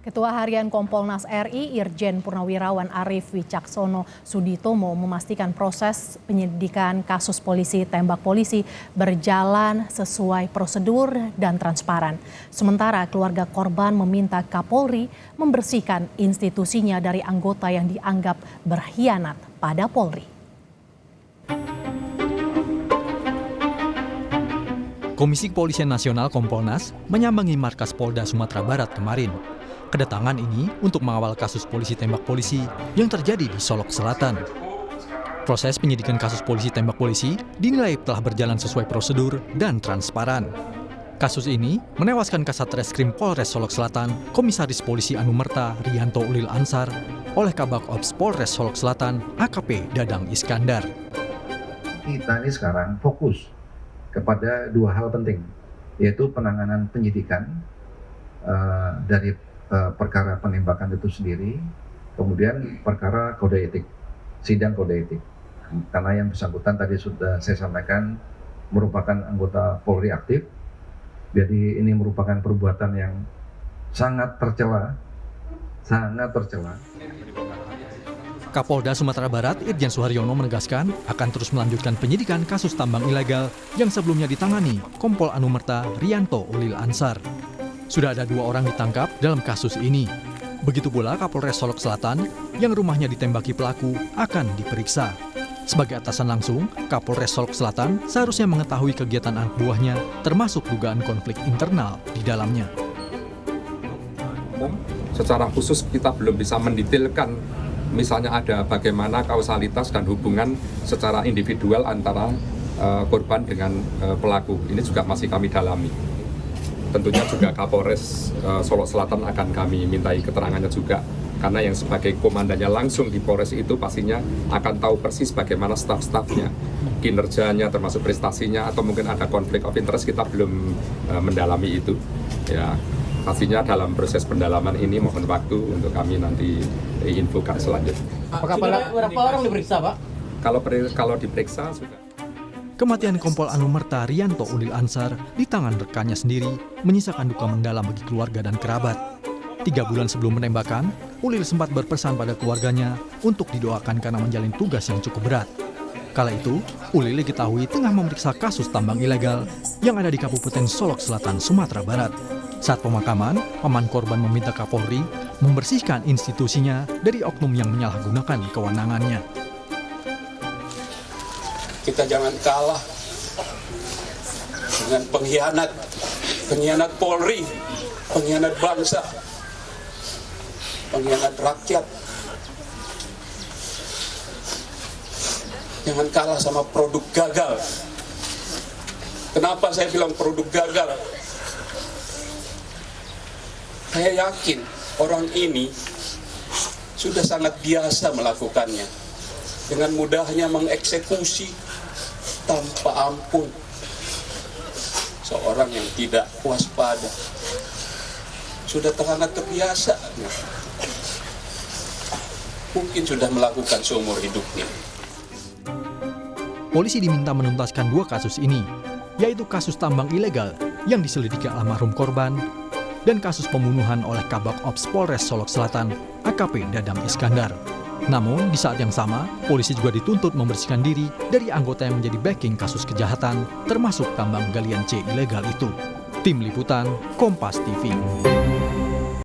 Ketua Harian Kompolnas RI Irjen Purnawirawan Arief Wicaksono Suditomo memastikan proses penyidikan kasus polisi tembak polisi berjalan sesuai prosedur dan transparan. Sementara keluarga korban meminta Kapolri membersihkan institusinya dari anggota yang dianggap berkhianat pada Polri. Komisi Kepolisian Nasional Kompolnas menyambangi markas Polda Sumatera Barat kemarin. Kedatangan ini untuk mengawal kasus polisi tembak polisi yang terjadi di Solok Selatan. Proses penyidikan kasus polisi tembak polisi dinilai telah berjalan sesuai prosedur dan transparan. Kasus ini menewaskan Kasat Reskrim Polres Solok Selatan, Komisaris Polisi Anumerta Rianto Ulil Ansar, oleh Kabak Ops Polres Solok Selatan, AKP Dadang Iskandar. Kita ini sekarang fokus kepada dua hal penting, yaitu penanganan penyidikan dari perkara penembakan itu sendiri, kemudian perkara kode etik, sidang kode etik. Karena yang bersangkutan tadi sudah saya sampaikan merupakan anggota Polri aktif, jadi ini merupakan perbuatan yang sangat tercela, Kapolda Sumatera Barat Irjen Suharyono menegaskan akan terus melanjutkan penyidikan kasus tambang ilegal yang sebelumnya ditangani Kompol Anumerta Rianto Ulil Ansar. Sudah ada 2 orang ditangkap dalam kasus ini. Begitu pula Kapolres Solok Selatan yang rumahnya ditembaki pelaku akan diperiksa. Sebagai atasan langsung, Kapolres Solok Selatan seharusnya mengetahui kegiatan anak buahnya termasuk dugaan konflik internal di dalamnya. Secara khusus kita belum bisa mendetailkan misalnya ada bagaimana kausalitas dan hubungan secara individual antara korban dengan pelaku. Ini juga masih kami dalami. Tentunya juga Kapolres Solok Selatan akan kami mintai keterangannya juga. Karena yang sebagai komandannya langsung di Polres itu pastinya akan tahu persis bagaimana staf-stafnya, kinerjanya termasuk prestasinya, atau mungkin ada konflik of interest, kita belum mendalami itu. Ya, pastinya dalam proses pendalaman ini mohon waktu untuk kami nanti infokan selanjutnya. Berapa orang diperiksa, Pak? Kalau diperiksa sudah. Kematian Kompol Anumerta Rianto Ulil Ansar di tangan rekannya sendiri menyisakan duka mendalam bagi keluarga dan kerabat. 3 bulan sebelum penembakan, Ulil sempat berpesan pada keluarganya untuk didoakan karena menjalin tugas yang cukup berat. Kala itu, Ulil diketahui tengah memeriksa kasus tambang ilegal yang ada di Kabupaten Solok Selatan, Sumatera Barat. Saat pemakaman, paman korban meminta Kapolri membersihkan institusinya dari oknum yang menyalahgunakan kewenangannya. Kita jangan kalah dengan pengkhianat Polri, pengkhianat bangsa, pengkhianat rakyat. Jangan kalah sama produk gagal. Kenapa saya bilang produk gagal? Saya yakin orang ini sudah sangat biasa melakukannya. Dengan mudahnya mengeksekusi tanpa ampun seorang yang tidak waspada. Sudah sangat terbiasa. Mungkin sudah melakukan seumur hidupnya. Polisi diminta menuntaskan 2 kasus ini, yaitu kasus tambang ilegal yang diselidiki almarhum korban dan kasus pembunuhan oleh Kabak Ops Polres Solok Selatan, AKP Dadang Iskandar. Namun, di saat yang sama, polisi juga dituntut membersihkan diri dari anggota yang menjadi backing kasus kejahatan, termasuk tambang galian C ilegal itu. Tim Liputan, Kompas TV.